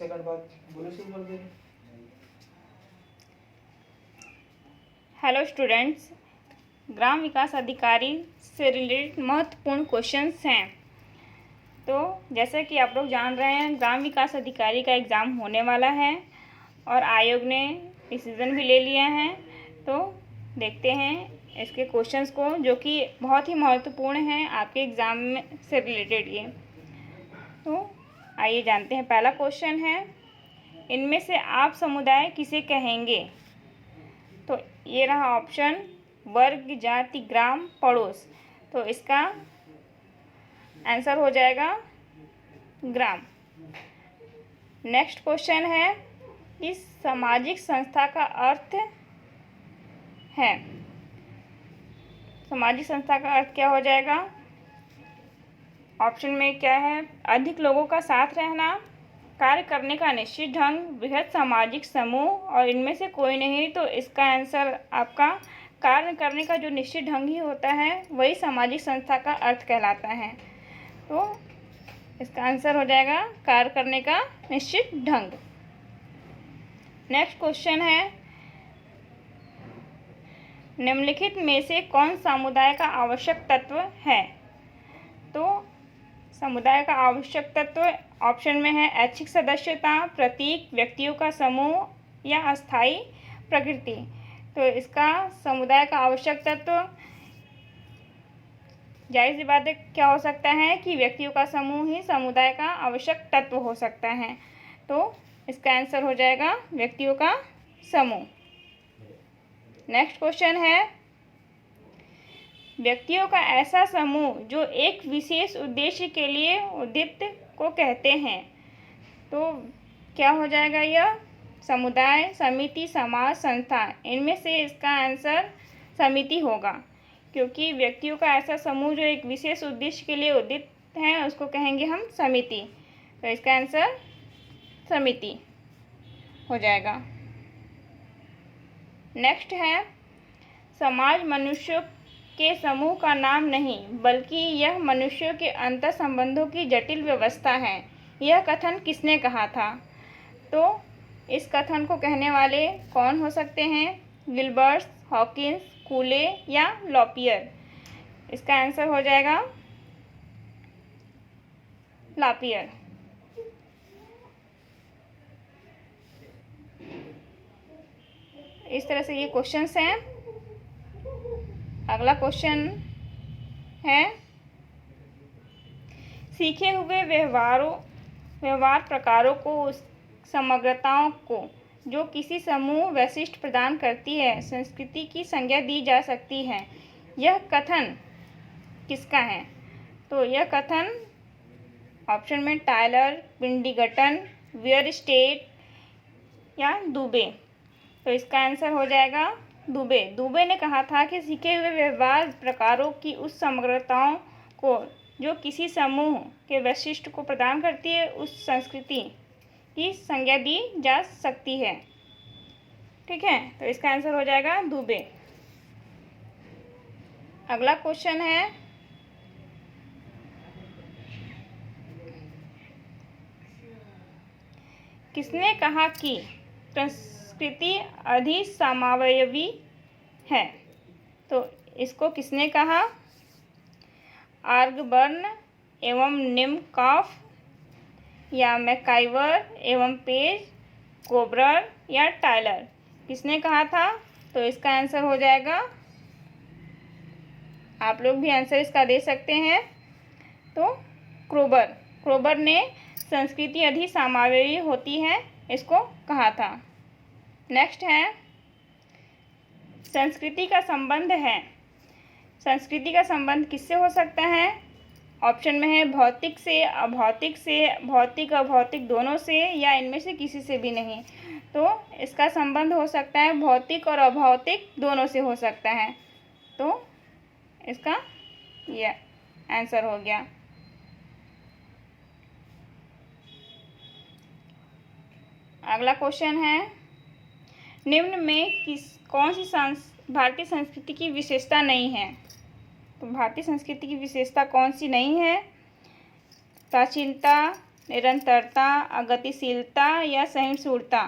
Second बात बोलो शुरू कर दे। हेलो स्टूडेंट्स, ग्राम विकास अधिकारी से रिलेटेड महत्वपूर्ण क्वेश्चंस हैं। तो जैसे कि आप लोग जान रहे हैं, ग्राम विकास अधिकारी का एग्ज़ाम होने वाला है और आयोग ने डिसीज़न भी ले लिया है। तो देखते हैं इसके क्वेश्चंस को, जो कि बहुत ही महत्वपूर्ण हैं आपके एग्ज़ाम में से रिलेटेड ये। तो आइए जानते हैं। पहला क्वेश्चन है, इनमें से आप समुदाय किसे कहेंगे? तो ये रहा ऑप्शन, वर्ग, जाति, ग्राम, पड़ोस। तो इसका आंसर हो जाएगा ग्राम। नेक्स्ट क्वेश्चन है, इस सामाजिक संस्था का अर्थ है। सामाजिक संस्था का अर्थ क्या हो जाएगा? ऑप्शन में क्या है? अधिक लोगों का साथ रहना, कार्य करने का निश्चित ढंग, बृहद सामाजिक समूह और इनमें से कोई नहीं। तो इसका आंसर आपका कार्य करने का जो निश्चित ढंग ही होता है वही सामाजिक संस्था का अर्थ कहलाता है। तो इसका आंसर हो जाएगा कार्य करने का निश्चित ढंग। नेक्स्ट क्वेश्चन है, निम्नलिखित में से कौन समुदाय का आवश्यक तत्व है? तो समुदाय का आवश्यक तत्व ऑप्शन में है ऐच्छिक सदस्यता, प्रतीक, व्यक्तियों का समूह या अस्थायी प्रकृति। तो इसका समुदाय का आवश्यक तत्व, जाहिर सी बात है, क्या हो सकता है कि व्यक्तियों का समूह ही समुदाय का आवश्यक तत्व हो सकता है। तो इसका आंसर हो जाएगा व्यक्तियों का समूह। नेक्स्ट क्वेश्चन है, व्यक्तियों का ऐसा समूह जो एक विशेष उद्देश्य के लिए उद्यत को कहते हैं। तो क्या हो जाएगा यह? समुदाय, समिति, समाज, संस्था। इनमें से इसका आंसर समिति होगा, क्योंकि व्यक्तियों का ऐसा समूह जो एक विशेष उद्देश्य के लिए उद्यत है उसको कहेंगे हम समिति। तो इसका आंसर समिति हो जाएगा। नेक्स्ट है, समाज मनुष्यों के समूह का नाम नहीं, बल्कि यह मनुष्यों के अंतर संबंधों की जटिल व्यवस्था है। यह कथन किसने कहा था? तो इस कथन को कहने वाले कौन हो सकते हैं? गिलबर्ट, हॉकिंस, कूले या लॉपियर। इसका आंसर हो जाएगा लॉपियर। इस तरह से ये क्वेश्चंस हैं। अगला क्वेश्चन है, सीखे हुए व्यवहार प्रकारों को, उस समग्रताओं को जो किसी समूह वैशिष्ट प्रदान करती है, संस्कृति की संज्ञा दी जा सकती है। यह कथन किसका है? तो यह कथन ऑप्शन में टायलर, विंडीगटन, वियरस्टेड या दुबे। तो इसका आंसर हो जाएगा दुबे। दुबे ने कहा था कि सीखे हुए व्यवहार प्रकारों की उस समग्रताओं को जो किसी समूह के वैशिष्ट को प्रदान करती है, उस संस्कृति की संज्ञा दी जा सकती है। ठीक है, तो इसका आंसर हो जाएगा दुबे। अगला क्वेश्चन है, किसने कहा कि संस्कृति अधिसमावयवी है? तो इसको किसने कहा? आर्गबर्न एवं निमकॉफ या मैकाइवर एवं पेज, कोबरर या टायलर। किसने कहा था? तो इसका आंसर हो जाएगा, आप लोग भी आंसर इसका दे सकते हैं, तो क्रोबर ने संस्कृति अधिसमावयवी होती है इसको कहा था। नेक्स्ट है, संस्कृति का संबंध है। संस्कृति का संबंध किससे हो सकता है? ऑप्शन में है भौतिक से, अभौतिक से, भौतिक अभौतिक दोनों से, या इनमें से किसी से भी नहीं। तो इसका संबंध हो सकता है भौतिक और अभौतिक दोनों से हो सकता है। तो इसका ये आंसर हो गया। अगला क्वेश्चन है, निम्न में कौन सी भारतीय संस्कृति की विशेषता नहीं है? तो भारतीय संस्कृति की विशेषता कौन सी नहीं है? प्राचीनता, निरंतरता, अगतिशीलता या सहिष्णुता।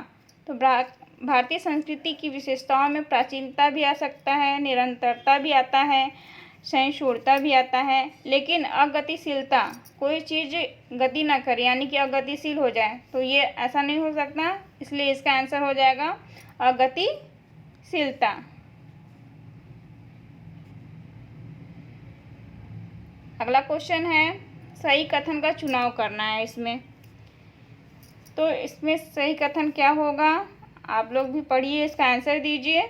तो भारतीय संस्कृति की विशेषताओं में प्राचीनता भी आ सकता है, निरंतरता भी आता है, सहिष्णुता भी आता है। लेकिन अगतिशीलता, कोई चीज़ गति ना करे यानी कि अगतिशील हो जाए, तो ये ऐसा नहीं हो सकता, इसलिए इसका आंसर हो जाएगा अगतिशीलता। अगला क्वेश्चन है, सही कथन का चुनाव करना है इसमें। तो इसमें सही कथन क्या होगा, आप लोग भी पढ़िए, इसका आंसर दीजिए।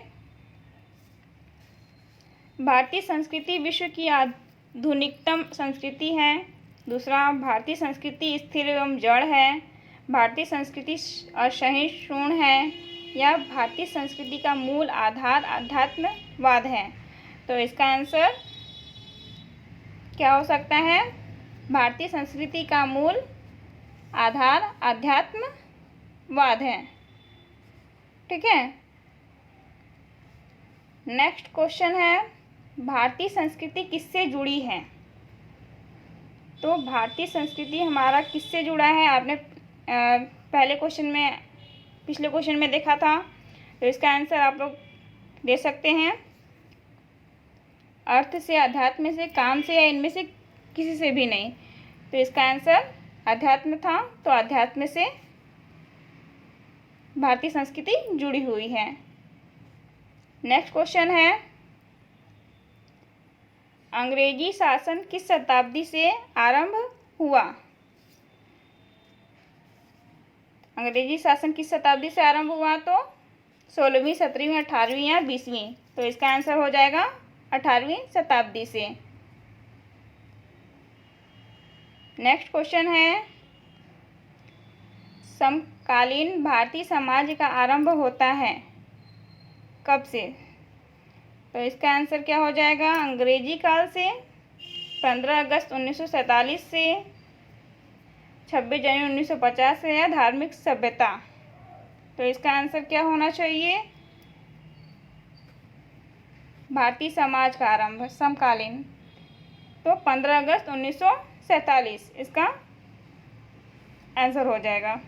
भारतीय संस्कृति विश्व की आधुनिकतम संस्कृति है। दूसरा, भारतीय संस्कृति स्थिर एवं जड़ है। भारतीय संस्कृति असहिष्णु है। या भारतीय संस्कृति का मूल आधार अध्यात्मवाद है। तो इसका आंसर क्या हो सकता है, भारतीय संस्कृति का मूल आधार अध्यात्मवाद है। ठीक है। नेक्स्ट क्वेश्चन है, भारतीय संस्कृति किससे जुड़ी है। तो भारतीय संस्कृति हमारा किससे जुड़ा है, आपने पिछले क्वेश्चन में देखा था। तो इसका आंसर आप लोग दे सकते हैं, अर्थ से, अध्यात्म से, काम से, या इनमें से किसी से भी नहीं। तो इसका आंसर अध्यात्म था। तो अध्यात्म से भारतीय संस्कृति जुड़ी हुई है। नेक्स्ट क्वेश्चन है, अंग्रेजी शासन किस शताब्दी से आरंभ हुआ। अंग्रेजी शासन किस शताब्दी से आरंभ हुआ, तो 16वीं, 17वीं, 18वीं या 20वीं। तो इसका आंसर हो जाएगा 18वीं शताब्दी से। नेक्स्ट क्वेश्चन है, समकालीन भारतीय समाज का आरंभ होता है कब से। तो इसका आंसर क्या हो जाएगा, अंग्रेजी काल से, 15 अगस्त 1947 से, 26 जनवरी 1950 से, या धार्मिक सभ्यता। तो इसका आंसर क्या होना चाहिए, भारतीय समाज का आरंभ समकालीन, तो 15 अगस्त 1947 इसका आंसर हो जाएगा।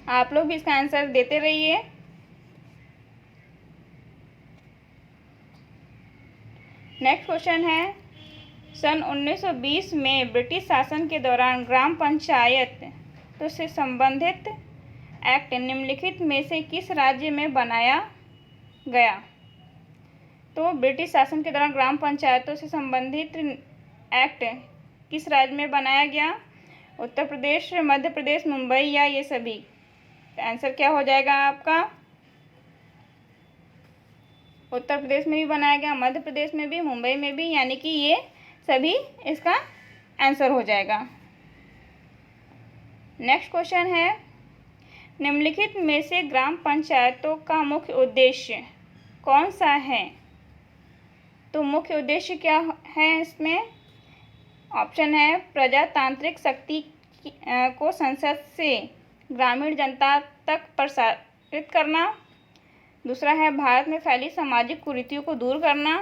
आप लोग भी इसका आंसर देते रहिए। नेक्स्ट क्वेश्चन है, सन 1920 में ब्रिटिश शासन के दौरान ग्राम पंचायत तो से संबंधित एक्ट निम्नलिखित में से किस राज्य में बनाया गया। तो ब्रिटिश शासन के दौरान ग्राम पंचायतों से संबंधित एक्ट किस राज्य में बनाया गया, उत्तर प्रदेश, मध्य प्रदेश, मुंबई या ये सभी। आंसर क्या हो जाएगा आपका, उत्तर प्रदेश में भी बनाया गया, मध्य प्रदेश में भी, मुंबई में भी, यानी कि ये सभी इसका आंसर हो जाएगा। नेक्स्ट क्वेश्चन है, निम्नलिखित में से ग्राम पंचायतों का मुख्य उद्देश्य कौन सा है। तो मुख्य उद्देश्य क्या है इसमें, ऑप्शन है, प्रजातांत्रिक शक्ति को संसद से ग्रामीण जनता तक प्रसारित करना। दूसरा है, भारत में फैली सामाजिक कुरीतियों को दूर करना।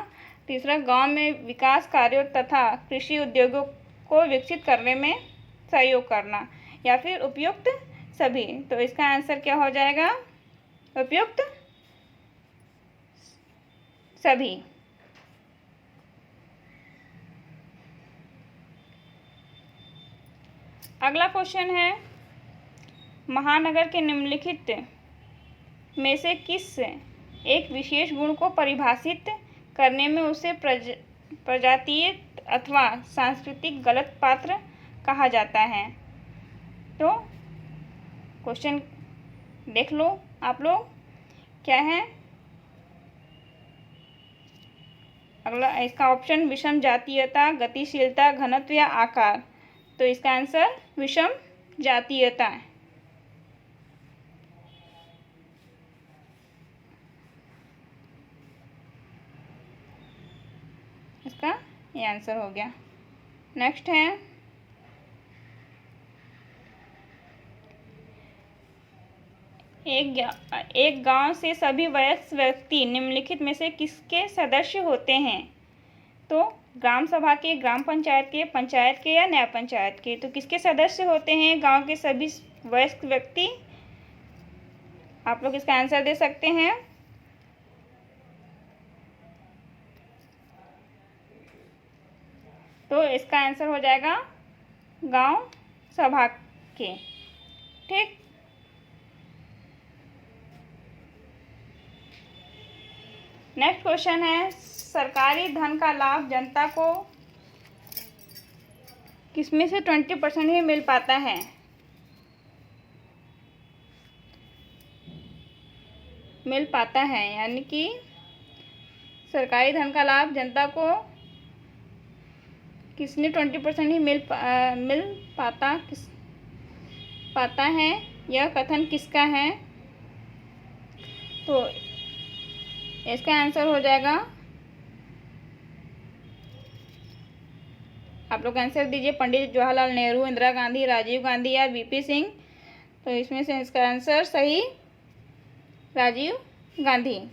तीसरा, गांव में विकास कार्यों तथा कृषि उद्योगों को विकसित करने में सहयोग करना। या फिर उपयुक्त सभी। तो इसका आंसर क्या हो जाएगा, उपयुक्त सभी। अगला क्वेश्चन है, महानगर के निम्नलिखित में से किस एक विशेष गुण को परिभाषित करने में उसे प्रजातीय अथवा सांस्कृतिक गलत पात्र कहा जाता है। तो क्वेश्चन देख लो आप लोग क्या है। अगला इसका ऑप्शन विषम जातीयता, गतिशीलता, घनत्व या आकार। तो इसका आंसर विषम जातीयता है। इसका ये आंसर हो गया। नेक्स्ट है, एक गांव से सभी वयस्क व्यक्ति निम्नलिखित में से किसके सदस्य होते हैं। तो ग्राम सभा के, ग्राम पंचायत के, पंचायत के या न्याय पंचायत के? तो किसके सदस्य होते हैं गांव के सभी वयस्क व्यक्ति? आप लोग इसका आंसर दे सकते हैं। तो इसका आंसर हो जाएगा गांव सभा के। ठीक। नेक्स्ट क्वेश्चन है, सरकारी धन का लाभ जनता को किसमें से 20% ही मिल पाता है? मिल पाता है यानी कि सरकारी धन का लाभ जनता को किसने 20% ही मिल पाता है, यह कथन किसका है? तो इसका आंसर हो जाएगा, आप लोग आंसर दीजिए, पंडित जवाहरलाल नेहरू, इंदिरा गांधी, राजीव गांधी या वीपी सिंह। तो इसमें से इसका आंसर सही राजीव गांधी।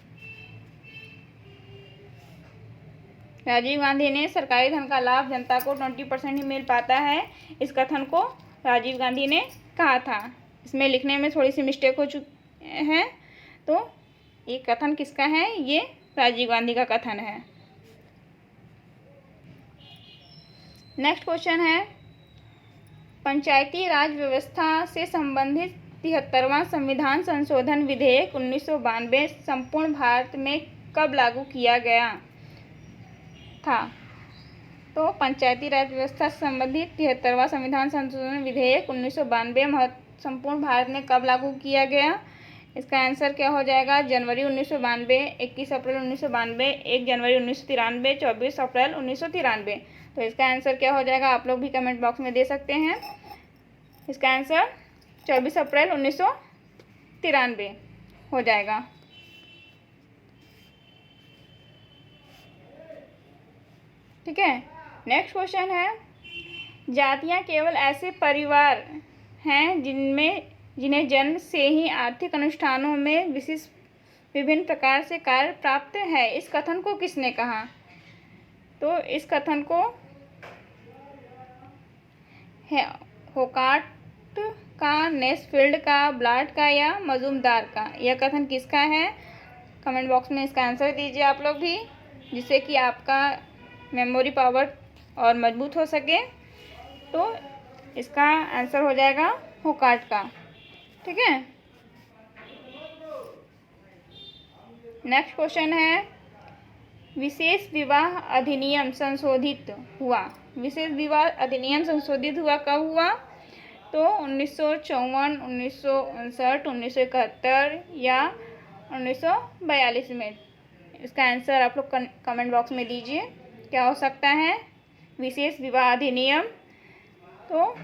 राजीव गांधी ने सरकारी धन का लाभ जनता को 20% ही मिल पाता है, इस कथन को राजीव गांधी ने कहा था। इसमें लिखने में थोड़ी सी मिस्टेक हो चुकी है। तो ये कथन किसका है? ये राजीव गांधी का कथन है। नेक्स्ट क्वेश्चन है, पंचायती राज व्यवस्था से संबंधित 73वां संविधान संशोधन विधेयक 1992 संपूर्ण भारत में कब लागू किया गया था? तो पंचायती राज व्यवस्था से संबंधित 73वां संविधान संशोधन विधेयक 1992 संपूर्ण भारत में कब लागू किया गया? इसका आंसर क्या हो जाएगा? जनवरी 1992, 21 अप्रैल 1992, 1 जनवरी 1993, 24 अप्रैल 1993। तो इसका आंसर क्या हो जाएगा? आप लोग भी कमेंट बॉक्स में दे सकते हैं। इसका आंसर 24 अप्रैल 1993 हो जाएगा। ठीक है। नेक्स्ट क्वेश्चन है, जातियां केवल ऐसे परिवार हैं जिन्हें जन्म से ही आर्थिक अनुष्ठानों में विभिन्न प्रकार से कार्य प्राप्त है, इस कथन को किसने कहा? तो इस कथन को होकार्ट का, नेसफील्ड का, ब्लाट का या मजूमदार का? यह कथन किसका है? कमेंट बॉक्स में इसका आंसर दीजिए आप लोग भी, जिससे कि आपका मेमोरी पावर और मजबूत हो सके। तो इसका आंसर हो जाएगा होकार्ट का। ठीक है। नेक्स्ट क्वेश्चन है, विशेष विवाह अधिनियम संशोधित हुआ। विशेष विवाह अधिनियम संशोधित हुआ कब हुआ? तो 1954, 1959, 1971 या 1942 में। इसका आंसर आप लोग कमेंट बॉक्स में दीजिए, क्या हो सकता है विशेष विवाह अधिनियम? तो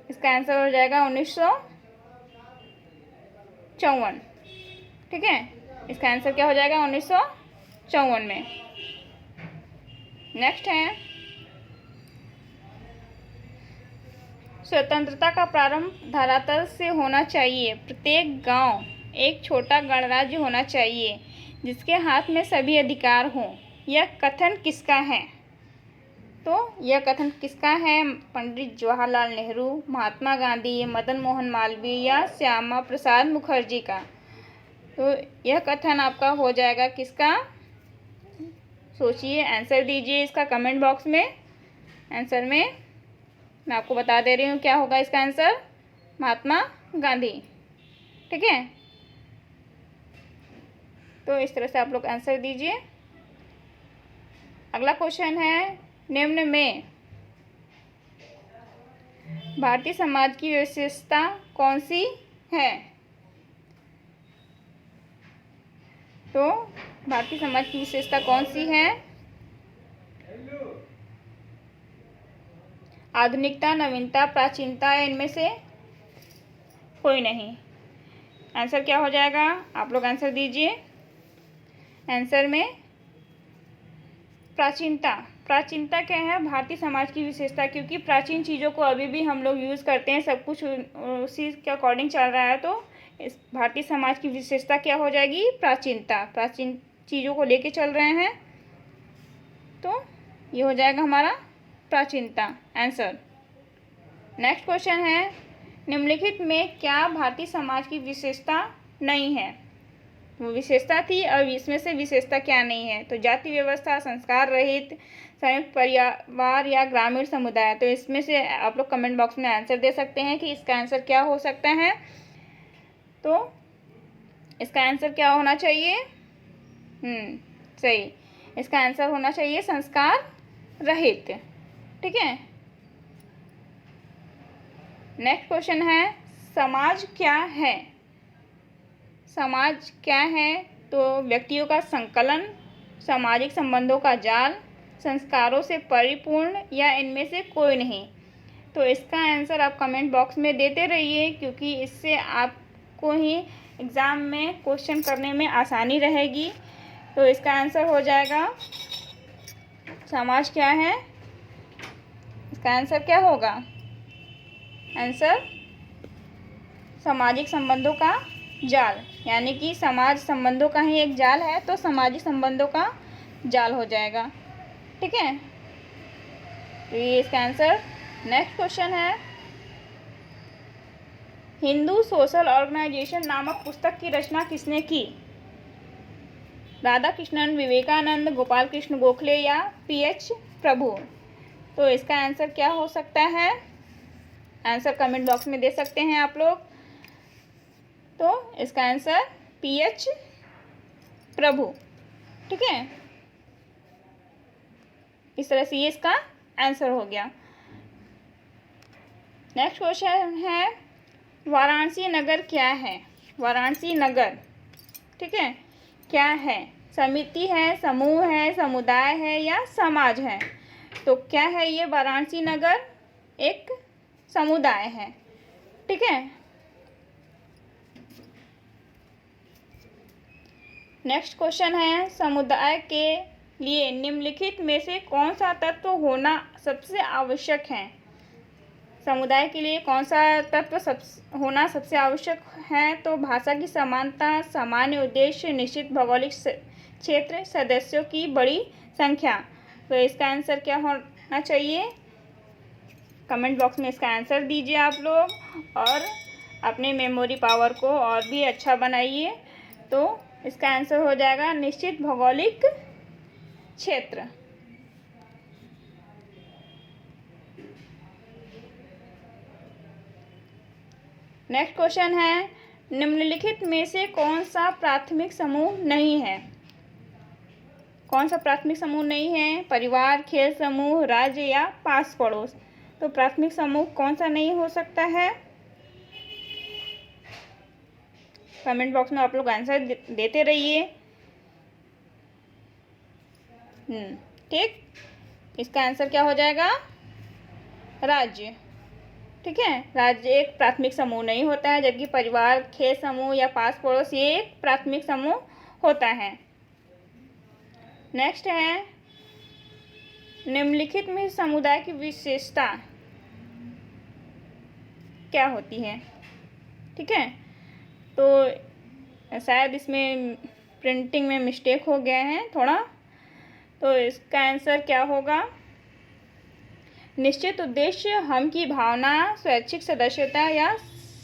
इसका आंसर हो जाएगा 1954। ठीक है। इसका आंसर क्या हो जाएगा? 1954 में। नेक्स्ट है, स्वतंत्रता का प्रारंभ धरातल से होना चाहिए। प्रत्येक गांव एक छोटा गणराज्य होना चाहिए जिसके हाथ में सभी अधिकार हों, यह कथन किसका है? तो यह कथन किसका है? पंडित जवाहरलाल नेहरू, महात्मा गांधी, मदन मोहन मालवीय या श्यामा प्रसाद मुखर्जी का? तो यह कथन आपका हो जाएगा किसका? सोचिए, आंसर दीजिए इसका कमेंट बॉक्स में। आंसर में मैं आपको बता दे रही हूँ क्या होगा इसका आंसर, महात्मा गांधी। ठीक है। तो इस तरह से आप लोग आंसर दीजिए। अगला क्वेश्चन है, निम्न में भारतीय समाज की विशेषता कौन सी है? तो भारतीय समाज की विशेषता कौन सी है? आधुनिकता, नवीनता, प्राचीनता या इनमें से कोई नहीं। आंसर क्या हो जाएगा? आप लोग आंसर दीजिए। आंसर में प्राचीनता। प्राचीनता क्या है? भारतीय समाज की विशेषता, क्योंकि प्राचीन चीज़ों को अभी भी हम लोग यूज़ करते हैं, सब कुछ उसी के अकॉर्डिंग चल रहा है। तो इस भारतीय समाज की विशेषता क्या हो जाएगी? प्राचीनता। प्राचीन चीज़ों को लेके चल रहे हैं। तो ये हो जाएगा हमारा प्राचीनता आंसर। नेक्स्ट क्वेश्चन है, निम्नलिखित में क्या भारतीय समाज की विशेषता नहीं है? वो विशेषता थी और इसमें से विशेषता क्या नहीं है? तो जाति व्यवस्था, संस्कार रहित, संयुक्त परिवार या ग्रामीण समुदाय। तो इसमें से आप लोग कमेंट बॉक्स में आंसर दे सकते हैं कि इसका आंसर क्या हो सकता है। तो इसका आंसर क्या होना चाहिए? सही, इसका आंसर होना चाहिए संस्कार रहित। ठीक है। नेक्स्ट क्वेश्चन है, समाज क्या है? समाज क्या है? तो व्यक्तियों का संकलन, सामाजिक संबंधों का जाल, संस्कारों से परिपूर्ण या इनमें से कोई नहीं। तो इसका आंसर आप कमेंट बॉक्स में देते रहिए, क्योंकि इससे आपको ही एग्ज़ाम में क्वेश्चन करने में आसानी रहेगी। तो इसका आंसर हो जाएगा, समाज क्या है? इसका आंसर क्या होगा? आंसर सामाजिक संबंधों का जाल, यानी कि समाज संबंधों का ही एक जाल है, तो सामाजिक संबंधों का जाल हो जाएगा। ठीक है, तो ये इसका आंसर। नेक्स्ट क्वेश्चन है, हिंदू सोशल ऑर्गेनाइजेशन नामक पुस्तक की रचना किसने की? राधा कृष्णन, विवेकानंद, गोपाल कृष्ण गोखले या पीएच प्रभु। तो इसका आंसर क्या हो सकता है? आंसर कमेंट बॉक्स में दे सकते हैं आप लोग। तो इसका आंसर पीएच प्रभु। ठीक है, इस तरह से ये इसका आंसर हो गया। नेक्स्ट क्वेश्चन है, वाराणसी नगर क्या है? वाराणसी नगर, ठीक है, क्या है? समिति है, समूह है, समुदाय है या समाज है? तो क्या है ये वाराणसी नगर? एक समुदाय है। ठीक है। नेक्स्ट क्वेश्चन है, समुदाय के लिए निम्नलिखित में से कौन सा तत्व होना सबसे आवश्यक है? समुदाय के लिए कौन सा तत्व होना सबसे आवश्यक है? तो भाषा की समानता, सामान्य उद्देश्य, निश्चित भौगोलिक क्षेत्र, सदस्यों की बड़ी संख्या। तो इसका आंसर क्या होना चाहिए? कमेंट बॉक्स में इसका आंसर दीजिए आप लोग, और अपने मेमोरी पावर को और भी अच्छा बनाइए। तो इसका आंसर हो जाएगा निश्चित भौगोलिक क्षेत्र। नेक्स्ट क्वेश्चन है, निम्नलिखित में से कौन सा प्राथमिक समूह नहीं है? कौन सा प्राथमिक समूह नहीं है? परिवार, खेल समूह, राज्य या पास पड़ोस। तो प्राथमिक समूह कौन सा नहीं हो सकता है? कमेंट बॉक्स में आप लोग आंसर देते रहिए। ठीक, इसका आंसर क्या हो जाएगा? राज्य। ठीक है, राज्य एक प्राथमिक समूह नहीं होता है, जबकि परिवार, खेल समूह या पास पड़ोस ये एक प्राथमिक समूह होता है। नेक्स्ट है, निम्नलिखित में समुदाय की विशेषता क्या होती है? ठीक है, तो शायद इसमें प्रिंटिंग में मिस्टेक हो गया है थोड़ा। तो इसका आंसर क्या होगा? निश्चित उद्देश्य, हम की भावना, स्वैच्छिक सदस्यता या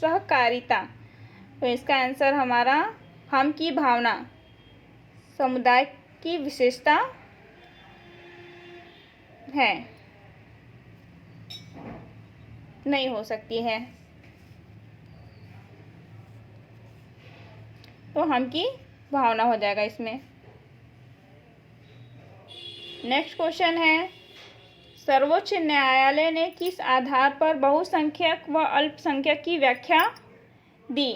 सहकारिता। तो इसका आंसर हमारा हम की भावना समुदाय की विशेषता है, नहीं हो सकती है। तो हम की भावना हो जाएगा इसमें। नेक्स्ट क्वेश्चन है, सर्वोच्च न्यायालय ने किस आधार पर बहुसंख्यक व अल्पसंख्यक की व्याख्या दी?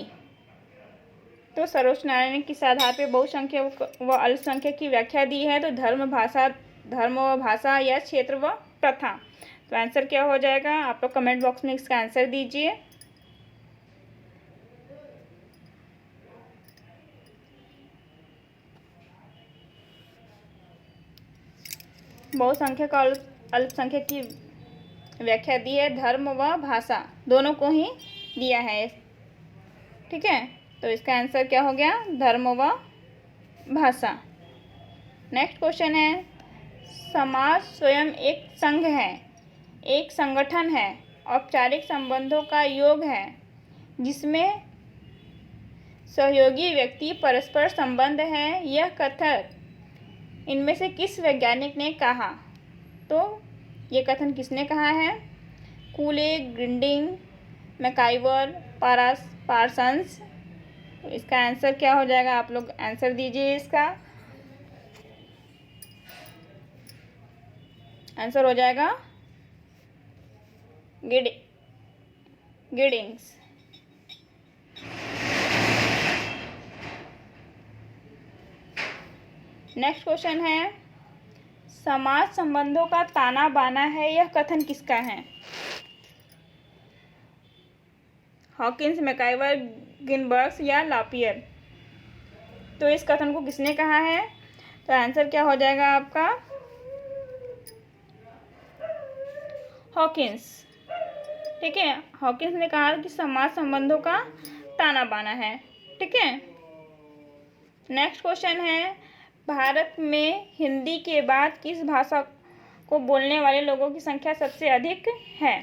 तो सर्वोच्च न्यायालय ने किस आधार पर बहुसंख्यक व अल्पसंख्यक की व्याख्या दी है? तो धर्म व भाषा या क्षेत्र व प्रथा। तो आंसर क्या हो जाएगा? आप लोग कमेंट बॉक्स में इसका आंसर दीजिए। बहुसंख्यक और अल्पसंख्यक की व्याख्या दी है, धर्म व भाषा दोनों को ही दिया है। ठीक है, तो इसका आंसर क्या हो गया? धर्म व भाषा। नेक्स्ट क्वेश्चन है, समाज स्वयं एक संघ है, एक संगठन है, औपचारिक संबंधों का योग है जिसमें सहयोगी व्यक्ति परस्पर संबंध है। यह कथन इनमें से किस वैज्ञानिक ने कहा? तो ये कथन किसने कहा है? कूले, ग्रिंडिंग, मैकाइवर, पार्सन्स। तो इसका आंसर क्या हो जाएगा? आप लोग आंसर दीजिए। इसका आंसर हो जाएगा गिडिंग्स। नेक्स्ट क्वेश्चन है, समाज संबंधों का ताना बाना है, यह कथन किसका है? हॉकिंस, मैकाइवर, गिनबर्ग्स या लापियर। तो इस कथन को किसने कहा है? तो आंसर क्या हो जाएगा आपका? हॉकिंस। ठीक है, हॉकिंस ने कहा कि समाज संबंधों का ताना बाना है। ठीक है। नेक्स्ट क्वेश्चन है, भारत में हिंदी के बाद किस भाषा को बोलने वाले लोगों की संख्या सबसे अधिक है?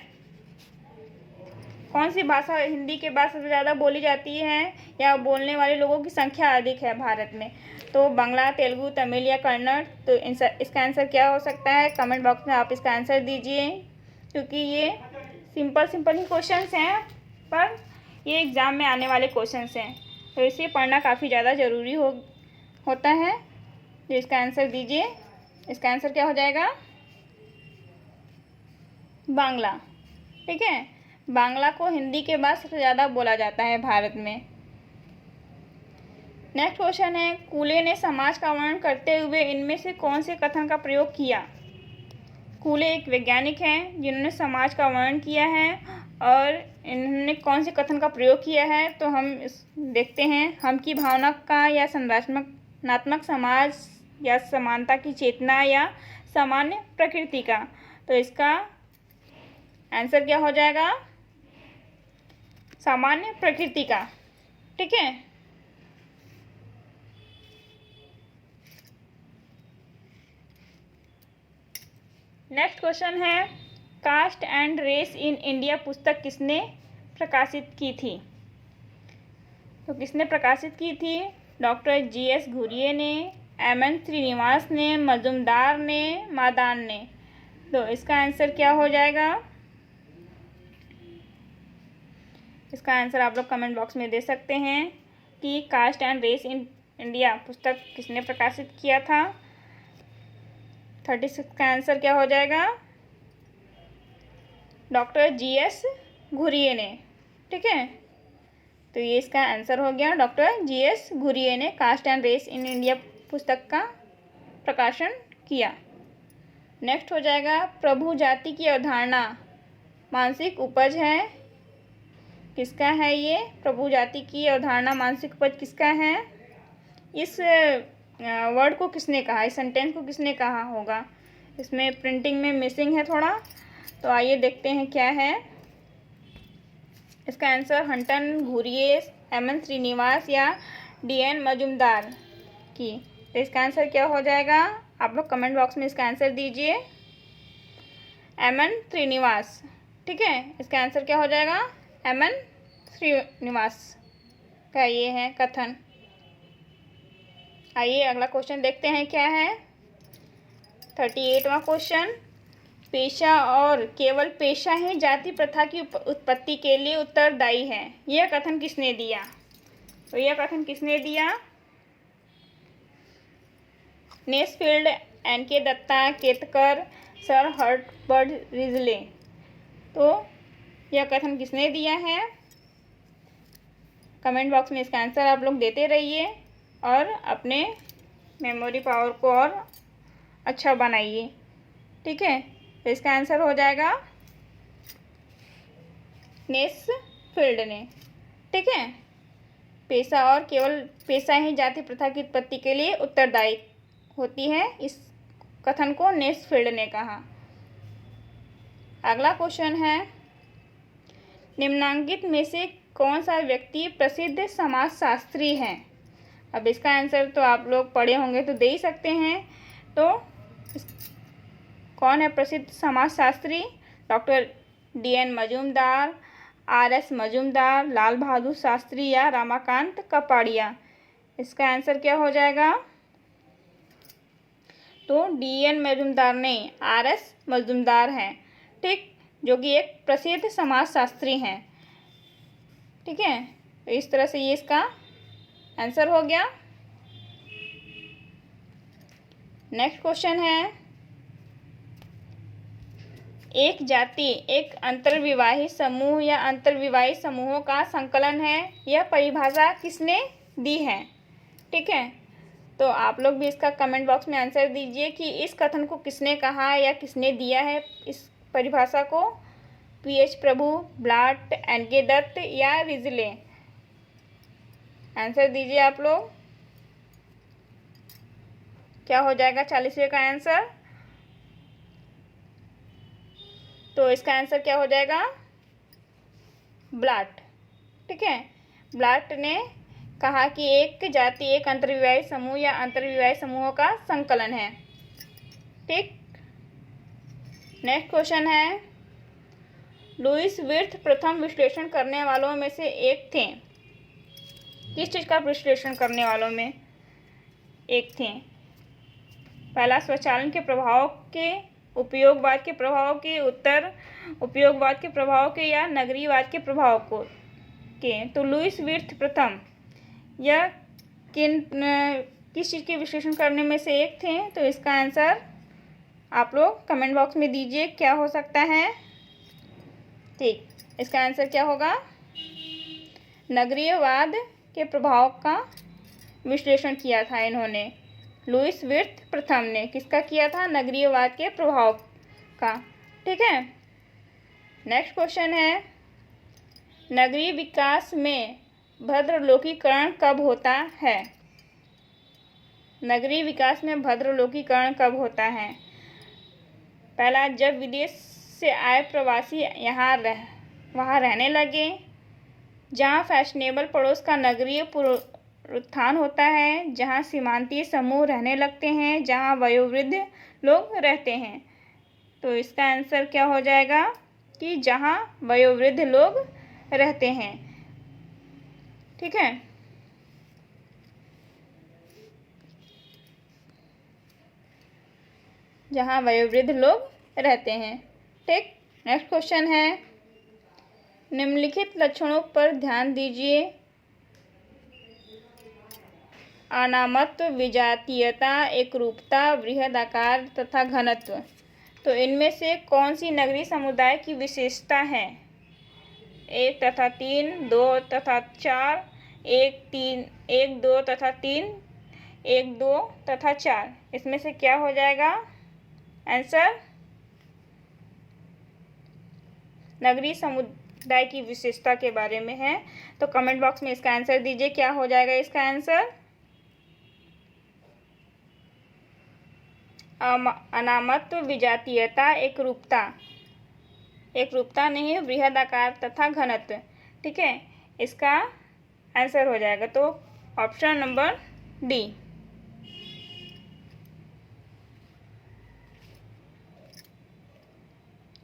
कौन सी भाषा हिंदी के बाद सबसे ज़्यादा बोली जाती है या बोलने वाले लोगों की संख्या अधिक है भारत में? तो बांग्ला, तेलुगु, तमिल या कन्नड़। तो इसका आंसर क्या हो सकता है? कमेंट बॉक्स में आप इसका आंसर दीजिए, क्योंकि ये सिंपल ही क्वेश्चंस हैं, पर ये एग्ज़ाम में आने वाले क्वेश्चंस हैं, तो इसे पढ़ना काफ़ी ज़्यादा ज़रूरी होता है। तो इसका आंसर दीजिए। इसका आंसर क्या हो जाएगा? बांग्ला। ठीक है, बांग्ला को हिंदी के बाद सबसे ज़्यादा बोला जाता है भारत में। नेक्स्ट क्वेश्चन है, कूले ने समाज का वर्णन करते हुए इनमें से कौन से कथन का प्रयोग किया? कूले एक वैज्ञानिक हैं जिन्होंने समाज का वर्णन किया है, और इन्होंने कौन से कथन का प्रयोग किया है? तो हम देखते हैं, हम की भावना का या संरचनात्मक समाज या समानता की चेतना या सामान्य प्रकृति का। तो इसका आंसर क्या हो जाएगा? सामान्य प्रकृति का। ठीक है। नेक्स्ट क्वेश्चन है, caste and race in India पुस्तक किसने प्रकाशित की थी? तो किसने प्रकाशित की थी? Doctor G S. घुरिये ने, एम.एन. श्रीनिवास ने, मजुमदार ने, मादान ने। तो इसका आंसर क्या हो जाएगा? इसका आंसर आप लोग कमेंट बॉक्स में दे सकते हैं कि caste and race in India पुस्तक किसने प्रकाशित किया था। 36 का आंसर क्या हो जाएगा? Doctor G S. घुरिये ने। ठीक है, तो ये इसका आंसर हो गया। Doctor G S. घुरिये ने caste and race in India पुस्तक का प्रकाशन किया। नेक्स्ट हो जाएगा, प्रभु जाति की अवधारणा मानसिक उपज है, किसका है ये? प्रभु जाति की अवधारणा मानसिक उपज किसका है? इस वर्ड को किसने कहा? इस सेंटेंस को किसने कहा होगा? इसमें प्रिंटिंग में मिसिंग है थोड़ा, तो आइए देखते हैं क्या है। इसका आंसर हंटन, घुरिये, एम.एन. श्रीनिवास या डी.एन. मजुमदार की। तो इसका आंसर क्या हो जाएगा? आप लोग कमेंट बॉक्स में इसका आंसर दीजिए। एम.एन. श्रीनिवास। ठीक है, इसका आंसर क्या हो जाएगा? एम.एन. श्रीनिवास का ये है कथन। आइए अगला क्वेश्चन देखते हैं क्या है। 38वां क्वेश्चन, पेशा और केवल पेशा ही जाति प्रथा की उत्पत्ति के लिए उत्तरदायी है, यह कथन किसने दिया? तो यह कथन किसने दिया? Nesfield, N K. Datta, Ketkar, sir Herbert Risley. तो यह कथन किसने दिया है? कमेंट बॉक्स में इसका आंसर आप लोग देते रहिए और अपने मेमोरी पावर को और अच्छा बनाइए। ठीक है, तो इसका आंसर हो जाएगा नेस्फील्ड ने। ठीक है, पेशा और केवल पेशा ही जाति प्रथा की उत्पत्ति के लिए उत्तरदायी होती है, इस कथन को नेस्फील्ड ने कहा। अगला क्वेश्चन है, निम्नांकित में से कौन सा व्यक्ति प्रसिद्ध समाजशास्त्री है? अब इसका आंसर तो आप लोग पढ़े होंगे तो दे ही सकते हैं। तो कौन है प्रसिद्ध समाजशास्त्री? Doctor D.N. Majumdar, R.S. Majumdar, Lal Bahadur Shastri या रमाकांत कपाड़िया? इसका आंसर क्या हो जाएगा? तो D.N. मजूमदार नहीं, R.S. मजूमदार हैं, ठीक, जो कि एक प्रसिद्ध समाजशास्त्री हैं। ठीक है, तो इस तरह से ये इसका आंसर हो गया। नेक्स्ट क्वेश्चन है, एक जाति एक अंतर्विवाही समूह या अंतर्विवाही समूहों का संकलन है। यह परिभाषा किसने दी है? ठीक है, तो आप लोग भी इसका कमेंट बॉक्स में आंसर दीजिए कि इस कथन को किसने कहा या किसने दिया है इस परिभाषा को। P.H. प्रभु, ब्लाट, N.K. दत्त या रिजले? आंसर दीजिए आप लोग। क्या हो जाएगा 40वें का आंसर? तो इसका आंसर क्या हो जाएगा? ब्लाट। ठीक है, ब्लाट ने कहा कि एक जाति एक अंतर्विवाही समूह या अंतर्विवाही समूहों का संकलन है। ठीक, नेक्स्ट क्वेश्चन है, लुईस विर्थ प्रथम विश्लेषण करने वालों में से एक थे। किस चीज़ का विश्लेषण करने वालों में एक थे? पहला, स्वचालन के प्रभाव के, उपयोगवाद के प्रभाव के, उत्तर उपयोगवाद के प्रभाव के या नगरीयवाद के प्रभाव को के। तो लुईस विर्थ प्रथम यह किस चीज़ के विश्लेषण करने में से एक थे? तो इसका आंसर आप लोग कमेंट बॉक्स में दीजिए, क्या हो सकता है? ठीक, इसका आंसर क्या होगा? नगरीयवाद के प्रभाव का विश्लेषण किया था इन्होंने, लुईस विर्थ प्रथम ने। किसका किया था? नगरीयवाद के प्रभाव का। ठीक है, नेक्स्ट क्वेश्चन है, नगरीय विकास में भद्रलोकीकरण कब होता है? नगरीय विकास में भद्रलोकीकरण कब होता है? पहला, जब विदेश से आए प्रवासी वहाँ रहने लगे, जहाँ फैशनेबल पड़ोस का नगरीय पुनरुत्थान होता है, जहाँ सीमांतीय समूह रहने लगते हैं, जहाँ वयोवृद्ध लोग रहते हैं। तो इसका आंसर क्या हो जाएगा कि जहाँ वयोवृद्ध लोग रहते हैं। ठीक है, जहाँ वयोवृद्ध लोग रहते हैं। ठीक, नेक्स्ट क्वेश्चन है, निम्नलिखित लक्षणों पर ध्यान दीजिए। अनामत्व, विजातीयता, एकरूपता, बृहदाकार तथा घनत्व। तो इनमें से कौन सी नगरीय समुदाय की विशेषता है? 1 तथा 3, 2 तथा 4, 1, 2 तथा 3, 1, 2 तथा 4। इसमें से क्या हो जाएगा आंसर? नगरीय समुदाय की विशेषता के बारे में है, तो कमेंट बॉक्स में इसका आंसर दीजिए, क्या हो जाएगा इसका आंसर? अनामत्व, विजातीयता, एकरूपता, एकरूपता नहीं, बृहदाकार तथा घनत्व। ठीक है, इसका आंसर हो जाएगा तो ऑप्शन नंबर डी।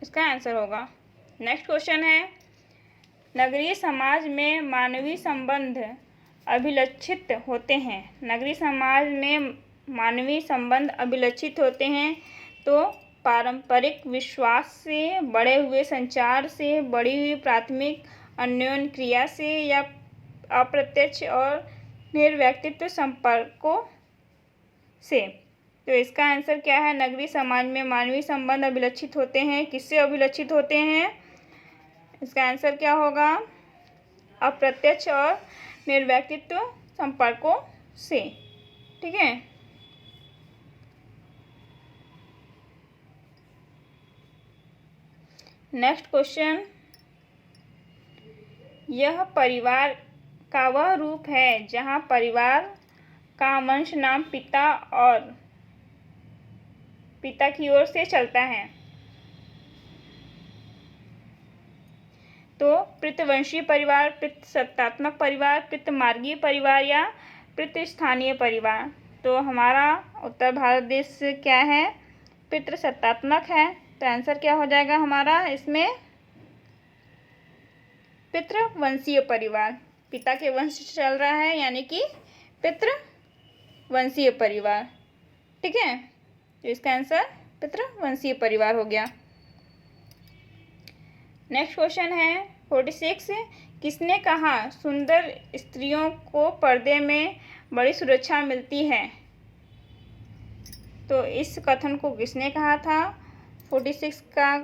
इसका आंसर होगा। नेक्स्ट क्वेश्चन है, नगरीय समाज में मानवीय संबंध अभिलक्षित होते हैं। नगरीय समाज में मानवीय संबंध अभिलक्षित होते हैं तो पारंपरिक विश्वास से, बढ़े हुए संचार से, बढ़ी हुई प्राथमिक अन्योन्य क्रिया से या अप्रत्यक्ष और निर्व्यक्तित्व संपर्कों से। तो इसका आंसर क्या है? नगरीय समाज में मानवीय संबंध अभिलक्षित होते हैं। किससे अभिलक्षित होते हैं? इसका आंसर क्या होगा? अप्रत्यक्ष और निर्व्यक्तित्व संपर्कों से। ठीक है, नेक्स्ट क्वेश्चन, यह परिवार का वह रूप है जहाँ परिवार का वंश नाम पिता की ओर से चलता है। तो पितृवंशीय परिवार, पितृसत्तात्मक परिवार, पितृमार्गीय परिवार या पितृस्थानीय परिवार। तो हमारा उत्तर भारत देश क्या है? पितृसत्तात्मक है। तो आंसर क्या हो जाएगा हमारा इसमें? पितृवंशीय परिवार, पिता के वंश चल रहा है यानी कि पितृवंशीय परिवार। ठीक है, तो इसका आंसर पितृवंशीय परिवार हो गया। नेक्स्ट क्वेश्चन है 46। किसने कहा सुंदर स्त्रियों को पर्दे में बड़ी सुरक्षा मिलती है? तो इस कथन को किसने कहा था? 46 का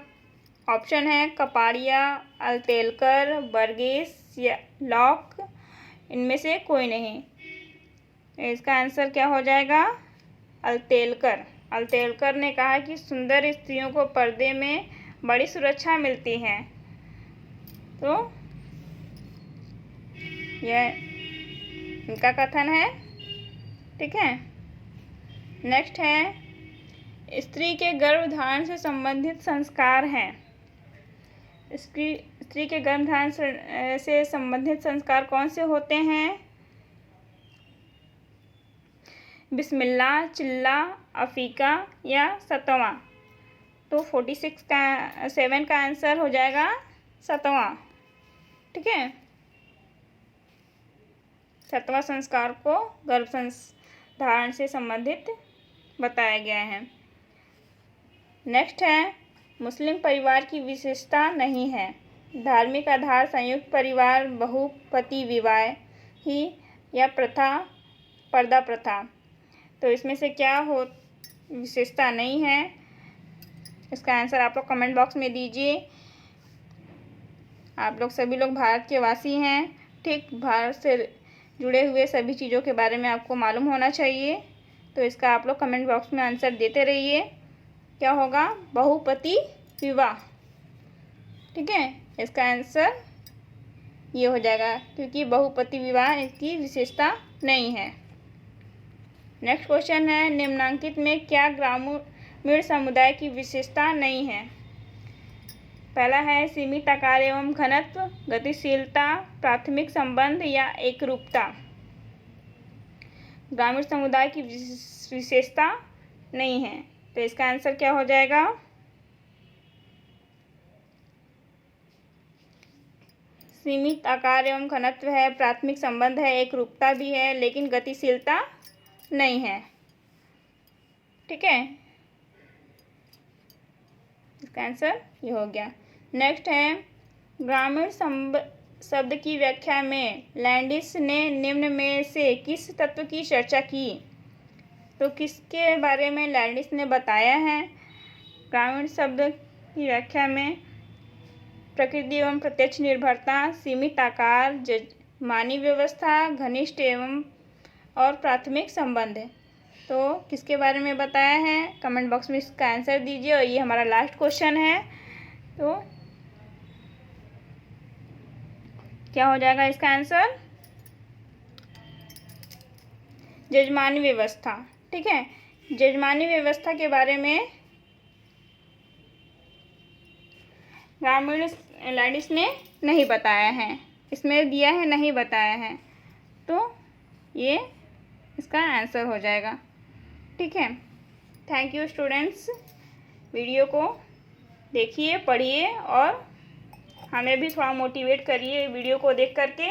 ऑप्शन है कपाड़िया, अल्तेलकर, बर्गेस या लॉक। इनमें से कोई नहीं। इसका आंसर क्या हो जाएगा? अल्तेलकर। अल्तेलकर ने कहा कि सुंदर स्त्रियों को पर्दे में बड़ी सुरक्षा मिलती है। तो यह इनका कथन है। ठीक है, नेक्स्ट है स्त्री के गर्भधारण से संबंधित संस्कार हैं। स्त्री के गर्भधारण से संबंधित संस्कार कौन से होते हैं? बिस्मिल्लाह, चिल्ला, अफीका या सतवां। तो 46 का 7 का आंसर हो जाएगा सतवां। ठीक है, सतवां संस्कार को गर्भधारण से संबंधित बताया गया है। नेक्स्ट है मुस्लिम परिवार की विशेषता नहीं है। धार्मिक आधार संयुक्त परिवार, बहुपति विवाह ही या प्रथा, पर्दा प्रथा। तो इसमें से क्या हो विशेषता नहीं है? इसका आंसर आप लोग कमेंट बॉक्स में दीजिए। आप लोग सभी लोग भारत के वासी हैं। ठीक, भारत से जुड़े हुए सभी चीज़ों के बारे में आपको मालूम होना चाहिए। तो इसका आप लोग कमेंट बॉक्स में आंसर देते रहिए। क्या होगा? बहुपति विवाह। ठीक है, इसका आंसर ये हो जाएगा क्योंकि बहुपति विवाह इसकी विशेषता नहीं है। नेक्स्ट क्वेश्चन है निम्नांकित में क्या ग्रामीण समुदाय की विशेषता नहीं है? पहला है सीमित आकार एवं घनत्व, गतिशीलता, प्राथमिक संबंध या एकरूपता। ग्रामीण समुदाय की विशेषता नहीं है। तो इसका आंसर क्या हो जाएगा? सीमित आकार एवं घनत्व है, प्राथमिक संबंध है, एकरूपता भी है, लेकिन गतिशीलता नहीं है। ठीक है, इसका आंसर ये हो गया। नेक्स्ट है ग्रामीण शब्द की व्याख्या में लैंडिस ने निम्न में से किस तत्व की चर्चा की? तो किसके बारे में लैंडिस ने बताया है? ग्रामीण शब्द की व्याख्या में प्रकृति एवं प्रत्यक्ष निर्भरता, सीमित आकार, जजमानी व्यवस्था, घनिष्ठ एवं और प्राथमिक संबंध। तो किसके बारे में बताया है? कमेंट बॉक्स में इसका आंसर दीजिए। और ये हमारा लास्ट क्वेश्चन है। तो क्या हो जाएगा इसका आंसर? जजमानी व्यवस्था। ठीक है, जजमानी व्यवस्था के बारे में ग्रामीण लैंडिस ने नहीं बताया है। इसमें दिया है नहीं बताया है। तो ये इसका आंसर हो जाएगा। ठीक है, थैंक यू स्टूडेंट्स। वीडियो को देखिए, पढ़िए और हमें भी थोड़ा मोटिवेट करिए वीडियो को देख करके।